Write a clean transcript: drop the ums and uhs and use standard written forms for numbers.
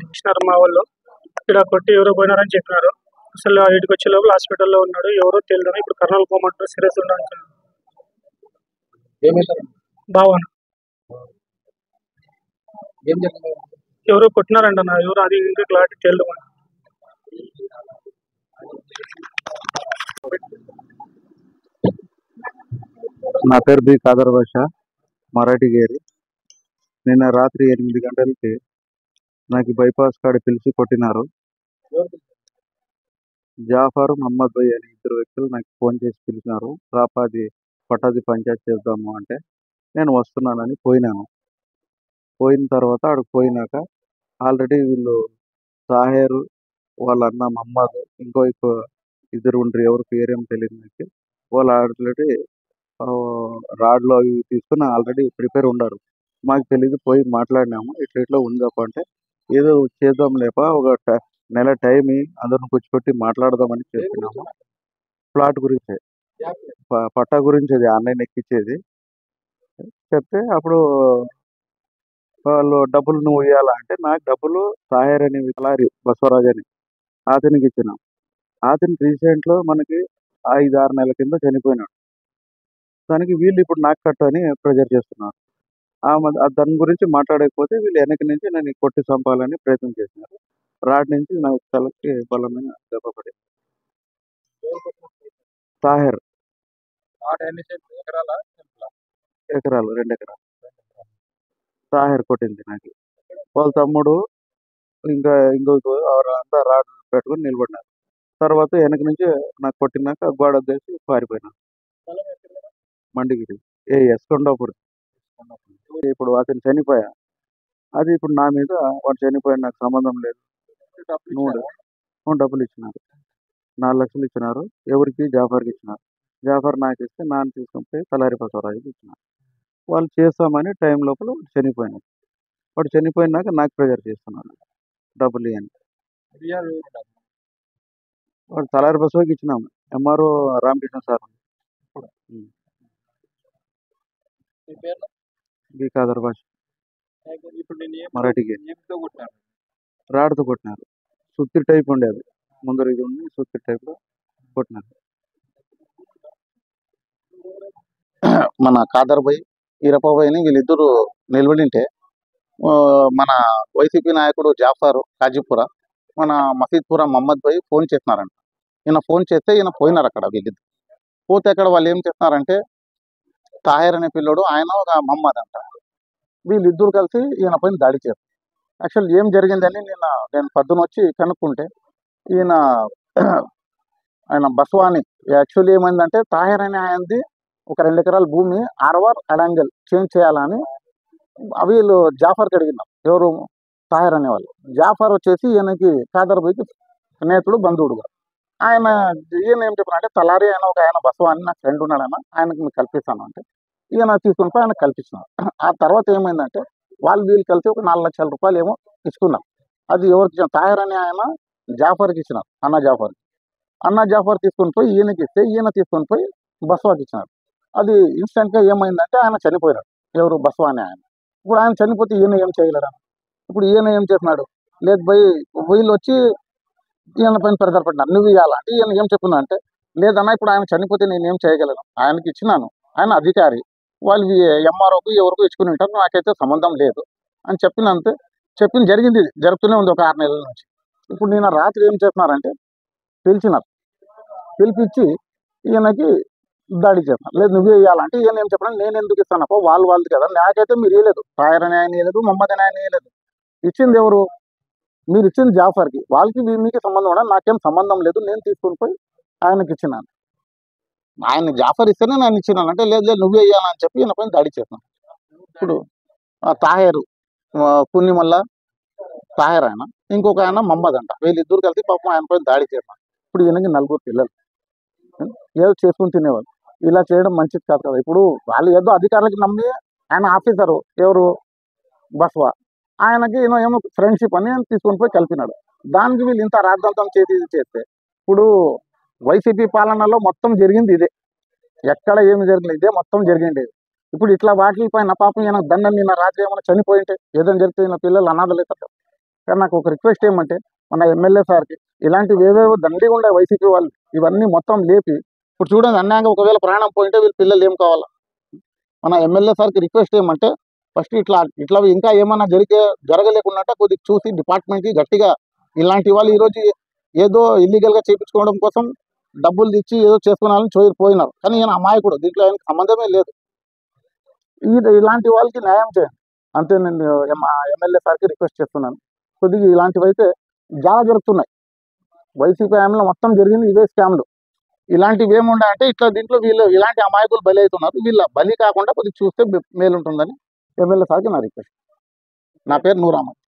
ఇచ్చినారు మా వాళ్ళు. ఇక్కడ కొట్టి ఎవరో పోయినారని చెప్పినారు. అసలు ఇంటికి వచ్చే లోపల హాస్పిటల్లో ఉన్నాడు. ఎవరో తెలియదు. ఇప్పుడు కర్నూలు పోమంటారు. సీరియస్ ఉన్నాడు బావన. ఎవరో కొట్టినారంట. ఎవరు అది ఇంకా క్లారిటీ తెలియదు. నా పేరు బి ఖాదర్ బాషా, మరాఠీగేరి. నిన్న రాత్రి 8 గంటలకి నాకు బైపాస్ కాడ పిలిచి కొట్టినారు. జాఫర్, మహమ్మద్ భాయ్ అనే 2 వ్యక్తులు నాకు ఫోన్ చేసి పిలిచినారు. పట్టాది పంచాయతీ చేద్దాము అంటే నేను వస్తున్నానని పోయినాను. పోయిన తర్వాత ఆడికి పోయినాక ఆల్రెడీ వీళ్ళు సాహేర్, వాళ్ళ అన్న మహమ్మద్, ఇంకో 2 ఉండ్రి, ఎవరి పేరేం తెలియదు నాకు. వాళ్ళు ఆల్రెడీ రాడ్లు అవి తీసుకుని ఆల్రెడీ ప్రిపేర్ ఉన్నారు. మాకు తెలియదు. పోయి మాట్లాడినాము. ఇట్లా ఉందప్ప అంటే ఏదో చేద్దాం లేప, ఒక నెల టైం అందరిని కూర్చోపెట్టి మాట్లాడదామని చెప్పినాము. ప్లాట్ గురించే, పట్టా గురించి, అది ఆన్లైన్ ఎక్కించేది చెప్తే అప్పుడు వాళ్ళు డబ్బులు నువ్వు ఇవ్వాలా అంటే నాకు డబ్బులు సాహెర్ అని తలారి బసవరాజ్ అని అతనికి ఇచ్చినాం. అతను రీసెంట్లో మనకి 5-6 నెలల కింద చనిపోయినాడు. దానికి వీళ్ళు ఇప్పుడు నాకు కట్టని ప్రెజర్ చేస్తున్నారు. దాని గురించి మాట్లాడకపోతే వీళ్ళు వెనక నుంచి నన్ను కొట్టి చంపాలని ప్రయత్నం చేసినారు. రాడ్ నుంచి నా తలకి బలమైన దెబ్బ పడింది. సాహెర్ ఎకరాలు 2 ఎకరాలు సాహెర్ కొట్టింది నాకు. వాళ్ళ తమ్ముడు ఇంకొక అంతా రాడ్ పెట్టుకుని నిలబడినారు. తర్వాత వెనక నుంచి నాకు కొట్టినాక గోడ చేసి పారిపోయినాను. మండిగిరి ఏఎస్ కొండాపూర్. ఇప్పుడు అతను చనిపోయా. అది ఇప్పుడు నా మీద వాడు చనిపోయిన నాకు సంబంధం లేదు. డబ్బులు ఇచ్చినారు. 4 లక్షలు ఇచ్చినారు. ఎవరికి? జాఫర్కి ఇచ్చినారు. జాఫర్ నాకు ఇస్తే నాన్న తీసుకొని పోయి తలారి బసవరాజుకి ఇచ్చినారు. వాళ్ళు చేస్తామని టైం లోపల చనిపోయినారు. వాడు చనిపోయినాక నాకు ప్రెజర్ చేస్తున్నాడు డబ్బులు ఇవ్వని. వాడు తలారి బసవకి ఇచ్చినాము. MRO Ramakrishna sir. B Khader Basha, మరాఠీకి. రాడ్తో కొట్టినారు. సుత్తి టైప్ ఉండేది, ముందర ఇది ఉండి సుత్తి టైప్లో కొట్టినారు. మన ఖాదర్ భాయ్, ఈరప్ప భాయ్ని వీళ్ళిద్దరూ నిలబడింటే మన వైసీపీ నాయకుడు జాఫర్ కాజీపుర, మన మసీద్పుర మహమ్మద్ భాయ్ ఫోన్ చేస్తున్నారంట. ఈయన ఫోన్ చేస్తే ఈయన పోయినారు అక్కడ. వీళ్ళిద్దరు పోతే అక్కడ వాళ్ళు ఏం చేస్తున్నారంటే తాహిర్ అనే పిల్లోడు, ఆయన ఒక మహమ్మద్ అంట. వీళ్ళిద్దరు కలిసి ఈయన పైన దాడి చేస్తారు. యాక్చువల్ ఏం జరిగిందని నేను పొద్దున వచ్చి కనుక్కుంటే ఆయన బస్వాని యాక్చువల్లీ ఏమైందంటే తాహిర్ అనే ఆయనది ఒక 2 ఎకరాల భూమి ఆర్ఆర్ అడాంగల్ చేంజ్ చేయాలని వీళ్ళు జాఫర్కి అడిగినారు. ఎవరు? తాహిర్ అనేవాళ్ళు. జాఫర్ వచ్చేసి ఈయనకి ఖాదర్ భాయ్కి స్నేహితుడు, బంధువుడుగా. ఈయన ఏం చెప్పారంటే తలారి ఆయన ఒక ఆయన బసవాని నాకు ఫ్రెండ్ ఉన్నాడన్న, ఆయనకు మీకు కల్పిస్తాను అంటే ఈయన తీసుకుని పోయి ఆయన కల్పించినారు. ఆ తర్వాత ఏమైందంటే వీళ్ళు కలిసి ఒక 4 లక్షల రూపాయలు ఏమో ఇచ్చుకున్నారు. అది ఎవరికి ఇచ్చిన? తాహిర్ అనే ఆయన జాఫర్కి ఇచ్చినారు. అన్న జాఫర్ తీసుకొని పోయి ఈయనకి ఇస్తే ఈయన తీసుకొని పోయి బస్వాకి ఇచ్చినారు. అది ఇన్స్టెంట్గా ఏమైందంటే ఆయన చనిపోయారు. ఎవరు? బస్వా అనే ఆయన. ఇప్పుడు ఆయన చనిపోతే ఈయన ఏం చేయలేడు. ఇప్పుడు ఈయన ఏం చేస్తున్నాడు? లేదు పోయి వీళ్ళు వచ్చి ఈయన పైన ప్రెజర్ పెట్టినారు, నువ్వు ఇవ్వాలంటే ఈయన ఏం చెప్తున్నా అంటే లేదన్నా ఇప్పుడు ఆయన చనిపోతే నేనేం చేయగలను, ఆయనకి ఇచ్చినాను, ఆయన అధికారి, వాళ్ళు ఎంఆర్ఓకు ఎవరికి ఇచ్చుకుని ఉంటారు, నాకైతే సంబంధం లేదు అని చెప్పింది జరిగింది. జరుగుతూనే ఉంది ఒక 6 నెలల నుంచి. ఇప్పుడు నేను రాత్రి ఏం చేస్తున్నారంటే పిలిపించి ఈయనకి దాడి చేస్తున్నారు. లేదు నువ్వే ఇవ్వాలంటే ఈయన ఏం చెప్పినా నేను ఎందుకు ఇస్తాను అప్ప, వాళ్ళది కదా, నాకైతే మీరు ఇవ్వలేదు, తాహిర్ అని ఆయన ఇవ్వలేదు, మహమ్మద్ అని ఆయన ఇవ్వలేదు. ఇచ్చింది ఎవరు? మీరు ఇచ్చింది జాఫర్కి. వాళ్ళకి మీకు సంబంధం ఉండదు, నాకేం సంబంధం లేదు, నేను తీసుకుని పోయి ఆయనకి ఇచ్చినాను. ఆయన జాఫర్ ఇస్తేనే నేను ఇచ్చినాను అంటే లేదు నువ్వే ఇవ్వాలని చెప్పి ఈయన పైన దాడి చేస్తున్నాను. ఇప్పుడు తాహిర్ పుణ్యమల్ల తాహిర్ ఆయన, ఇంకొక ఆయన మహమ్మద్ అంట. వీళ్ళిద్దరు కలిసి పాపం ఆయన పైన దాడి చేస్తున్నాను. ఇప్పుడు ఈయనకి 4 పిల్లలు, ఏదో చేసుకుని తినేవాళ్ళు. ఇలా చేయడం మంచిది కాదు కదా. ఇప్పుడు వాళ్ళు ఏదో అధికారులకి నమ్మి ఆయన ఆఫీసరు, ఎవరు? బస్వా, ఆయనకి ఏమో ఫ్రెండ్షిప్ అని తీసుకొని పోయి కలిపినాడు. దానికి వీళ్ళు ఇంత రాద్ధాంతం చేస్తే ఇప్పుడు వైసీపీ పాలనలో మొత్తం జరిగింది ఇదే. ఎక్కడ ఏమి జరిగింది ఇదే మొత్తం జరిగింది. ఇప్పుడు ఇట్లా వాటి పైన పాపం ఈయన దండం నిన్న రాత్రి ఏమైనా చనిపోయింటే ఏదైనా జరిగితే ఈయన పిల్లలు అనాథలు అవుతారు. కానీ నాకు ఒక రిక్వెస్ట్ ఏమంటే మన ఎమ్మెల్యే సార్కి ఇలాంటివి ఏవేవో దండిగా ఉండే వైసీపీ వాళ్ళు ఇవన్నీ మొత్తం లేపి ఇప్పుడు చూడండి అన్యాయంగా ఒకవేళ ప్రాణం పోయింటే వీళ్ళ పిల్లలు ఏం కావాలా. మన ఎమ్మెల్యే సార్కి రిక్వెస్ట్ ఏమంటే ఫస్ట్ ఇట్లా ఇంకా ఏమన్నా జరగలేకుండా కొద్దిగా చూసి డిపార్ట్మెంట్కి గట్టిగా ఇలాంటి వాళ్ళు ఈరోజు ఏదో ఇల్లీగల్గా చేయించుకోవడం కోసం డబ్బులు ఇచ్చి ఏదో చేసుకున్నారని పోయినారు. కానీ ఈయన అమాయకుడు, దీంట్లో ఆయనకు సంబంధమే లేదు. ఇలాంటి వాళ్ళకి న్యాయం చేయండి అంతే. నేను మా ఎమ్మెల్యే సార్కి రిక్వెస్ట్ చేస్తున్నాను. కొద్దిగా ఇలాంటివి అయితే చాలా జరుగుతున్నాయి. వైసీపీ హయాంలో మొత్తం జరిగింది ఇవే స్కామ్లు. ఇలాంటివి ఏముండాయంటే దీంట్లో వీళ్ళు ఇలాంటి అమాయకులు బలి అవుతున్నారు. వీళ్ళ బలి కాకుండా కొద్దిగా చూస్తే మేలుంటుందని ఎమ్మెల్యే సార్కి నా రిక్వెస్ట్. నా పేరు నూర్ అహ్మద్.